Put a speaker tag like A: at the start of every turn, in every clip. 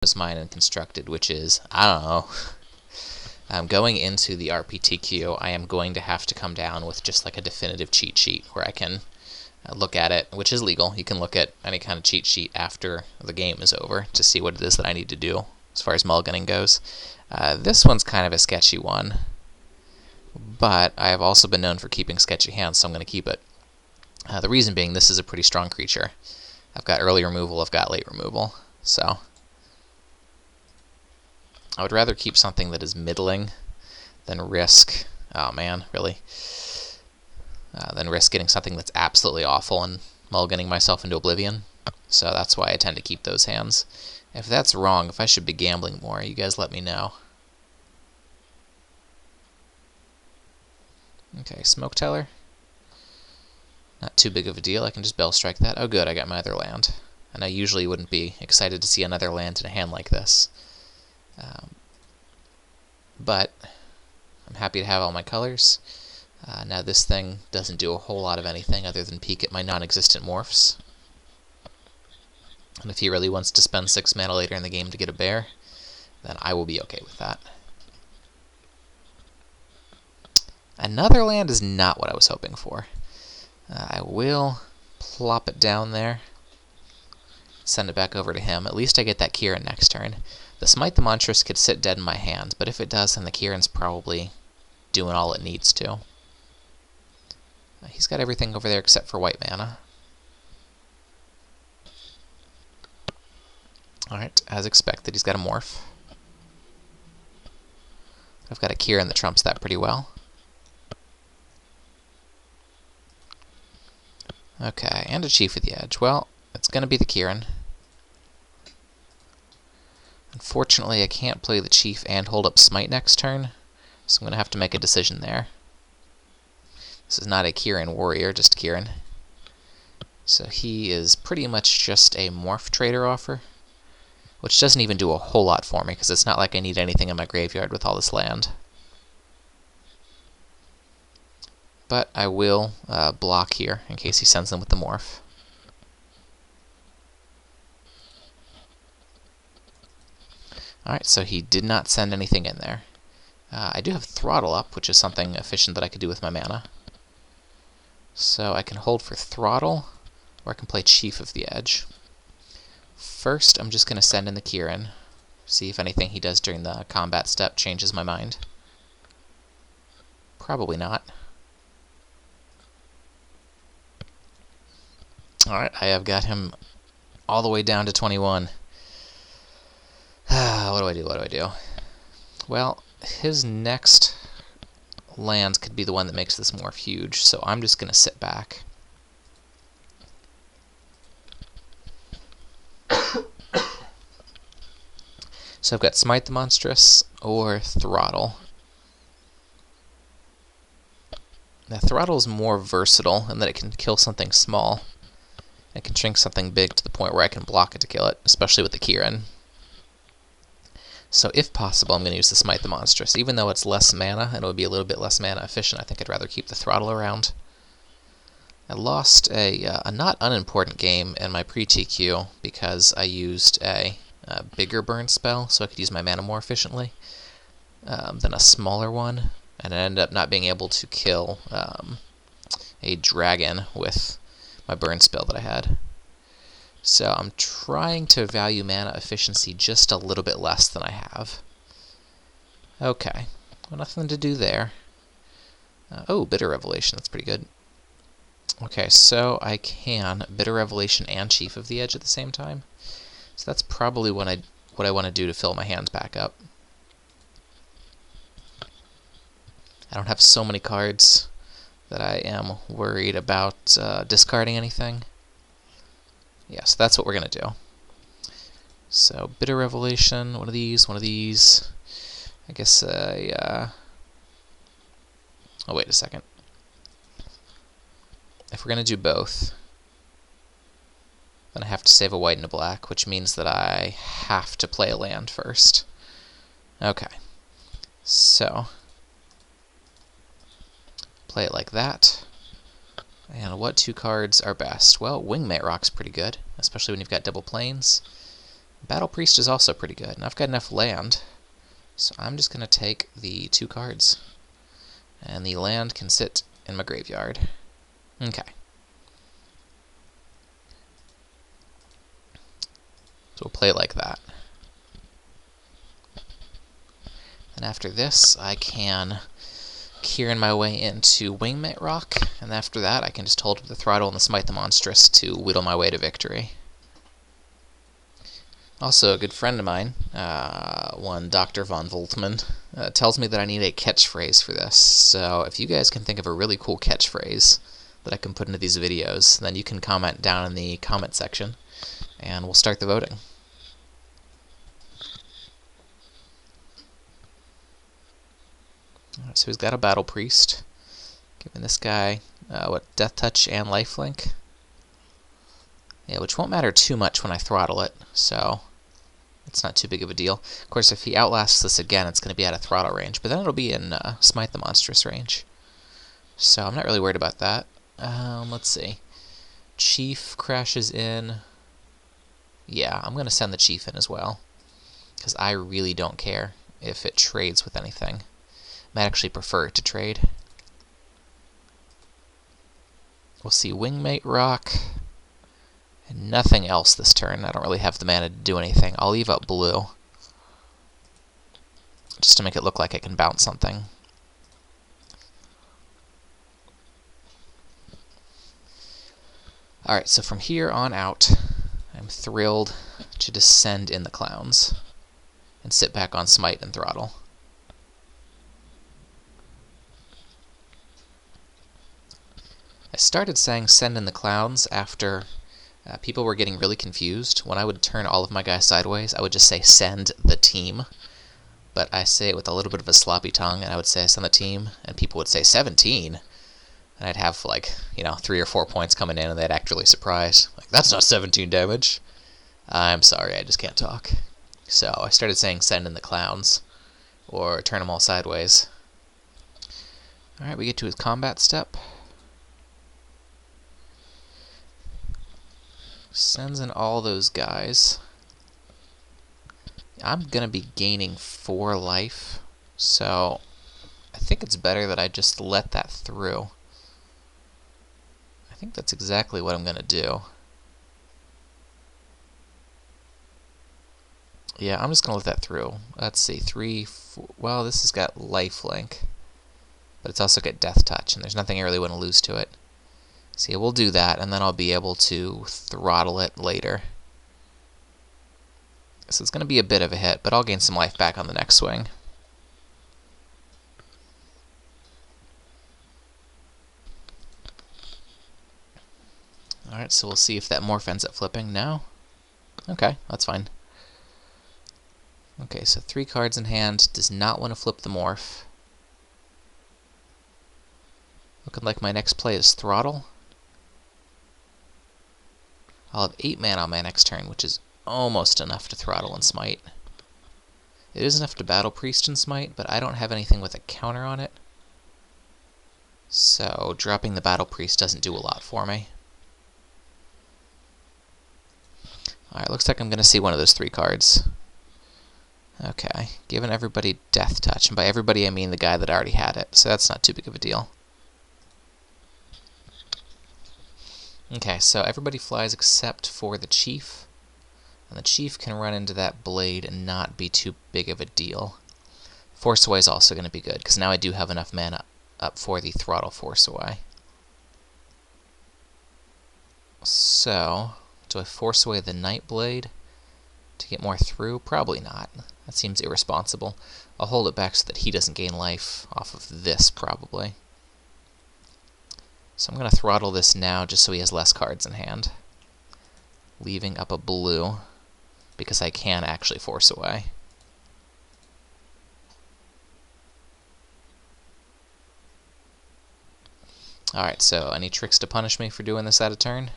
A: is mine and constructed, which is, I don't know. Going into the RPTQ, I am going to have to come down with just like a definitive cheat sheet where I can look at it, which is legal. You can look at any kind of cheat sheet after the game is over to see what it is that I need to do as far as mulliganing goes. This one's kind of a sketchy one, but I have also been known for keeping sketchy hands, so I'm going to keep it. The reason being, this is a pretty strong creature. I've got early removal, I've got late removal, so I would rather keep something that is middling than risk, oh man, really, than risk getting something that's absolutely awful and mulliganing myself into oblivion. So that's why I tend to keep those hands. If that's wrong, if I should be gambling more, you guys let me know. Okay, Smoke Teller. Not too big of a deal, I can just Bell Strike that. Oh good, I got my other land. And I usually wouldn't be excited to see another land in a hand like this. But I'm happy to have all my colors. Now this thing doesn't do a whole lot of anything other than peek at my non-existent morphs. And if he really wants to spend 6 mana later in the game to get a bear, then I will be okay with that. Another land is not what I was hoping for. I will plop it down there, send it back over to him. At least I get that Kieran next turn. The Smite the Monstrous could sit dead in my hand, but if it does, then the Kieran's probably doing all it needs to. He's got everything over there except for white mana. Alright, as expected, he's got a morph. I've got a Kieran that trumps that pretty well. Okay, and a Chief of the Edge. Well, it's going to be the Kieran. Unfortunately, I can't play the Chief and hold up Smite next turn, so I'm going to have to make a decision there. This is not a Kieran warrior, just Kieran. So he is pretty much just a morph trader offer, which doesn't even do a whole lot for me, because it's not like I need anything in my graveyard with all this land. But I will block here in case he sends them with the morph. Alright, so he did not send anything in there. I do have Throttle up, which is something efficient that I could do with my mana. So I can hold for Throttle, or I can play Chief of the Edge. First, I'm just going to send in the Kieran, see if anything he does during the combat step changes my mind. Probably not. Alright, I have got him all the way down to 21. What do I do? Well, his next land could be the one that makes this morph huge, so I'm just going to sit back. So I've got Smite the Monstrous or Throttle. Now Throttle is more versatile in that it can kill something small. It can shrink something big to the point where I can block it to kill it, especially with the Kieran. So if possible, I'm going to use the Smite the Monstrous. Even though it's less mana, and it would be a little bit less mana efficient, I think I'd rather keep the Throttle around. I lost a not unimportant game in my pre-TQ because I used a bigger burn spell, so I could use my mana more efficiently than a smaller one, and I ended up not being able to kill a dragon with my burn spell that I had. So I'm trying to value mana efficiency just a little bit less than I have. Okay, well, nothing to do there. Oh, Bitter Revelation, that's pretty good. Okay, so I can Bitter Revelation and Chief of the Edge at the same time. So that's probably what I want to do to fill my hands back up. I don't have so many cards that I am worried about discarding anything. Yeah, so that's what we're going to do. So, Bitter Revelation, one of these. I guess, oh, wait a second. If we're going to do both, then I have to save a white and a black, which means that I have to play a land first. Okay. So, play it like that. And what two cards are best? Well, Wingmate Rock's pretty good, especially when you've got double planes. Battle Priest is also pretty good, and I've got enough land, so I'm just going to take the 2 cards. And the land can sit in my graveyard. Okay. So we'll play it like that. And after this, I can Kieran my way into Wingmate Rock, and after that I can just hold up the throttle and the Smite the Monstrous to whittle my way to victory. Also, a good friend of mine, one Dr. Von Voltman, tells me that I need a catchphrase for this. So if you guys can think of a really cool catchphrase that I can put into these videos, then you can comment down in the comment section, and we'll start the voting. Alright, so he's got a Battle Priest, giving this guy, Death Touch and Lifelink. Yeah, which won't matter too much when I throttle it, so it's not too big of a deal. Of course, if he outlasts this again, it's going to be out of throttle range, but then it'll be in Smite the Monstrous range. So I'm not really worried about that. Let's see. Chief crashes in. Yeah, I'm going to send the Chief in as well, because I really don't care if it trades with anything. Might actually prefer it to trade. We'll see Wingmate Rock. And nothing else this turn. I don't really have the mana to do anything. I'll leave out blue, just to make it look like I can bounce something. Alright, so from here on out, I'm thrilled to descend in the clowns and sit back on Smite and Throttle. I started saying send in the clowns after people were getting really confused. When I would turn all of my guys sideways, I would just say send the team. But I say it with a little bit of a sloppy tongue, and I would say send the team, and people would say 17. And I'd have, like, 3 or 4 points coming in, and they'd act really surprised. Like, that's not 17 damage. I'm sorry, I just can't talk. So I started saying send in the clowns, or turn them all sideways. Alright, we get to his combat step. Sends in all those guys. I'm going to be gaining 4 life, so I think it's better that I just let that through. I think that's exactly what I'm going to do. Yeah, I'm just going to let that through. Let's see, 3, 4, well, this has got lifelink, but it's also got death touch, and there's nothing I really want to lose to it. See, we'll do that, and then I'll be able to throttle it later. So it's going to be a bit of a hit, but I'll gain some life back on the next swing. Alright, so we'll see if that morph ends up flipping. No? Okay, that's fine. Okay, so 3 cards in hand, does not want to flip the morph. Looking like my next play is Throttle. I'll have 8 mana on my next turn, which is almost enough to Throttle and Smite. It is enough to Battle Priest and Smite, but I don't have anything with a counter on it. So dropping the Battle Priest doesn't do a lot for me. Alright, looks like I'm going to see one of those 3 cards. Okay, giving everybody Death Touch, and by everybody I mean the guy that already had it, so that's not too big of a deal. Okay, so everybody flies except for the Chief, and the Chief can run into that blade and not be too big of a deal. Force Away is also going to be good, because now I do have enough mana up for the Throttle Force Away. So, do I Force Away the Nightblade to get more through? Probably not. That seems irresponsible. I'll hold it back so that he doesn't gain life off of this, probably. So I'm going to throttle this now just so he has less cards in hand. Leaving up a blue, because I can actually Force Away. Alright, so any tricks to punish me for doing this out of turn?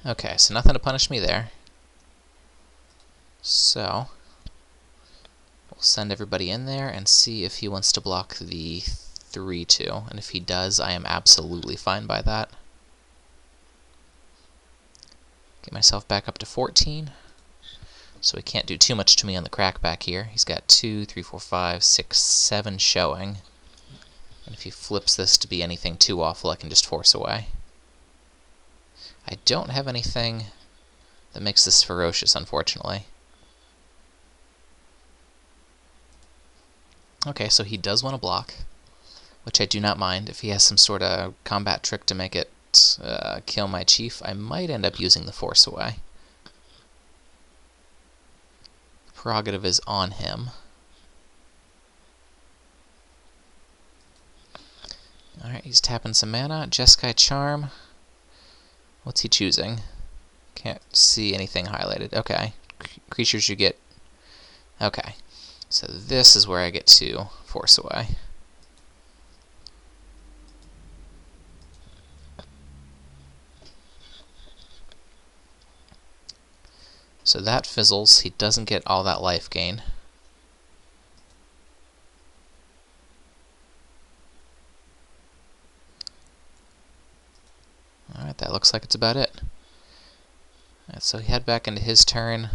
A: Okay, so nothing to punish me there. So we'll send everybody in there and see if he wants to block the 3-2, and if he does, I am absolutely fine by that. Get myself back up to 14. So he can't do too much to me on the crackback here. He's got 2, 3, 4, 5, 6, 7 showing. And if he flips this to be anything too awful, I can just force away. I don't have anything that makes this ferocious, unfortunately. Okay, so he does want to block, which I do not mind. If he has some sort of combat trick to make it kill my chief, I might end up using the force away. The prerogative is on him. Alright, he's tapping some mana. Jeskai Charm. What's he choosing? Can't see anything highlighted. Okay. Creatures you get. Okay. So this is where I get to force away. So that fizzles. He doesn't get all that life gain. Alright, that looks like it's about it. Alright, so he head back into his turn.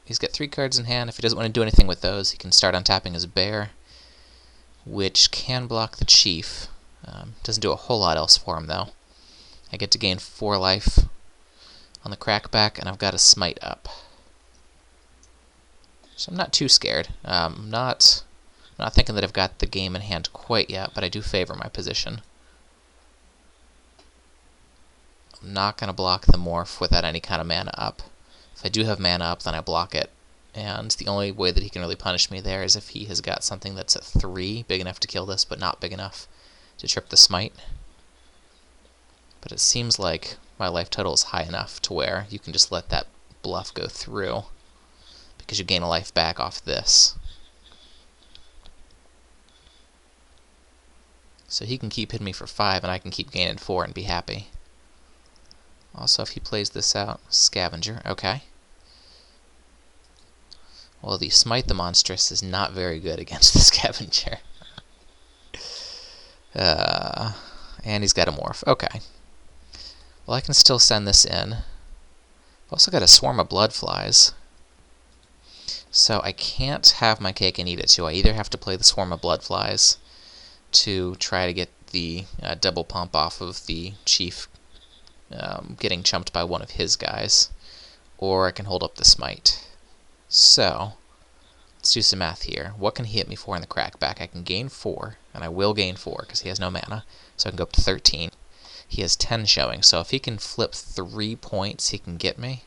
A: He's got 3 cards in hand. If he doesn't want to do anything with those, he can start untapping his bear, which can block the chief. Doesn't do a whole lot else for him, though. I get to gain 4 life on the crackback, and I've got a smite up. So I'm not too scared. I'm not thinking that I've got the game in hand quite yet, but I do favor my position. I'm not going to block the morph without any kind of mana up. If I do have mana up, then I block it. And the only way that he can really punish me there is if he has got something that's at 3, big enough to kill this, but not big enough to trip the smite. But it seems like my life total is high enough to where you can just let that bluff go through, because you gain a life back off this. So he can keep hitting me for 5, and I can keep gaining 4 and be happy. Also, if he plays this out, Scavenger, okay. Well, the Smite the Monstrous is not very good against the Scavenger. And he's got a morph, okay. Well, I can still send this in. I've also got a swarm of Bloodflies. So I can't have my cake and eat it too. I either have to play the swarm of Bloodflies to try to get the double pump off of the chief getting chumped by one of his guys, or I can hold up the smite. So let's do some math here. What can he hit me for in the crackback? I can gain 4, and I will gain 4 because he has no mana, so I can go up to 13. He has 10 showing, so if he can flip 3 points, he can get me.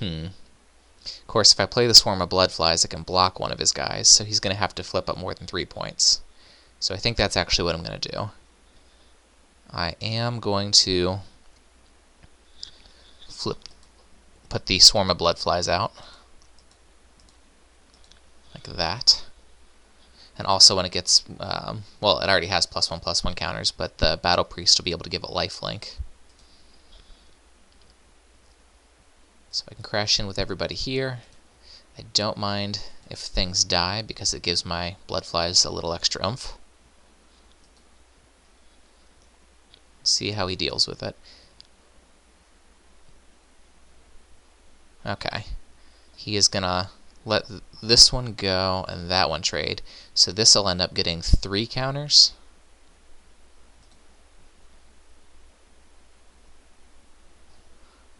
A: Of course, if I play the Swarm of Bloodflies, I can block one of his guys, so he's going to have to flip up more than 3 points. So I think that's actually what I'm going to do. I am going to put the Swarm of Bloodflies out, like that. And also when it gets, well, it already has +1/+1 counters, but the Battle Priest will be able to give it lifelink. So I can crash in with everybody here. I don't mind if things die, because it gives my Bloodflies a little extra oomph. See how he deals with it. Okay. He is gonna let this one go and that one trade. So this will end up getting 3 counters.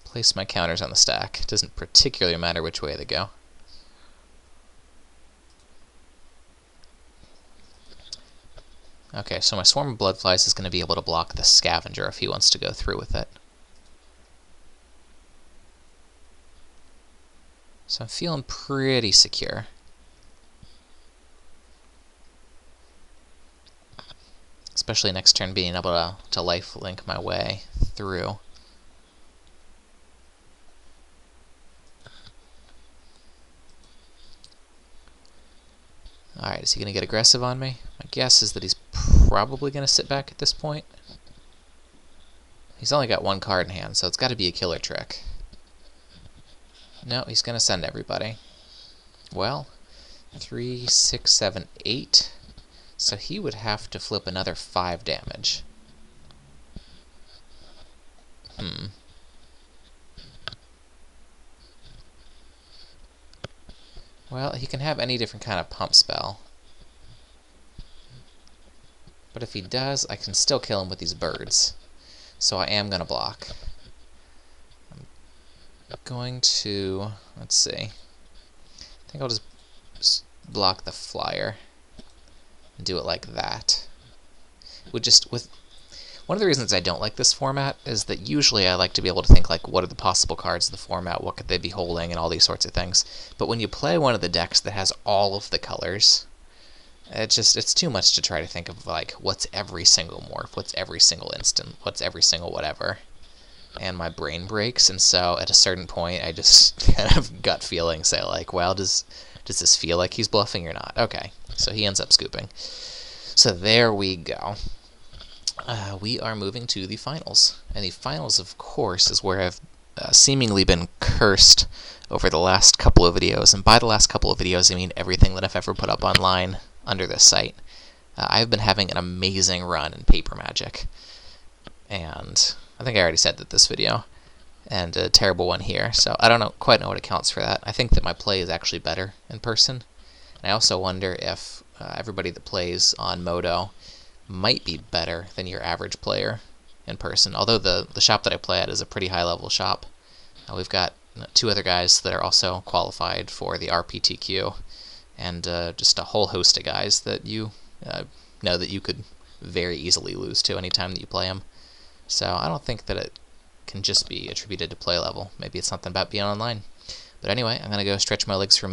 A: Place my counters on the stack. It doesn't particularly matter which way they go. Okay, so my Swarm of Bloodflies is going to be able to block the Scavenger if he wants to go through with it. So I'm feeling pretty secure. Especially next turn being able to lifelink my way through. Alright, is he going to get aggressive on me? My guess is that he's probably going to sit back at this point. He's only got 1 card in hand, so it's got to be a killer trick. No, he's going to send everybody. Well, 3, 6, 7, 8. So he would have to flip another 5 damage. Well, he can have any different kind of pump spell. But if he does, I can still kill him with these birds. So I am going to block. I'm going to, let's see. I think I'll just block the flyer and do it like that. One of the reasons I don't like this format is that usually I like to be able to think, like, what are the possible cards of the format, what could they be holding, and all these sorts of things. But when you play one of the decks that has all of the colors, it's too much to try to think of, like, what's every single morph, what's every single instant, what's every single whatever. And my brain breaks, and so at a certain point I just kind of gut feeling say, like, well, does this feel like he's bluffing or not? Okay, so he ends up scooping. So there we go. We are moving to the finals. And the finals, of course, is where I've seemingly been cursed over the last couple of videos. And by the last couple of videos, I mean everything that I've ever put up online under this site. I've been having an amazing run in Paper Magic. And I think I already said that this video. And a terrible one here. So I don't quite know what accounts for that. I think that my play is actually better in person. And I also wonder if everybody that plays on Modo might be better than your average player in person. Although the shop that I play at is a pretty high-level shop. We've got 2 other guys that are also qualified for the RPTQ, and just a whole host of guys that you know that you could very easily lose to anytime that you play them. So I don't think that it can just be attributed to play level. Maybe it's something about being online. But anyway, I'm going to go stretch my legs for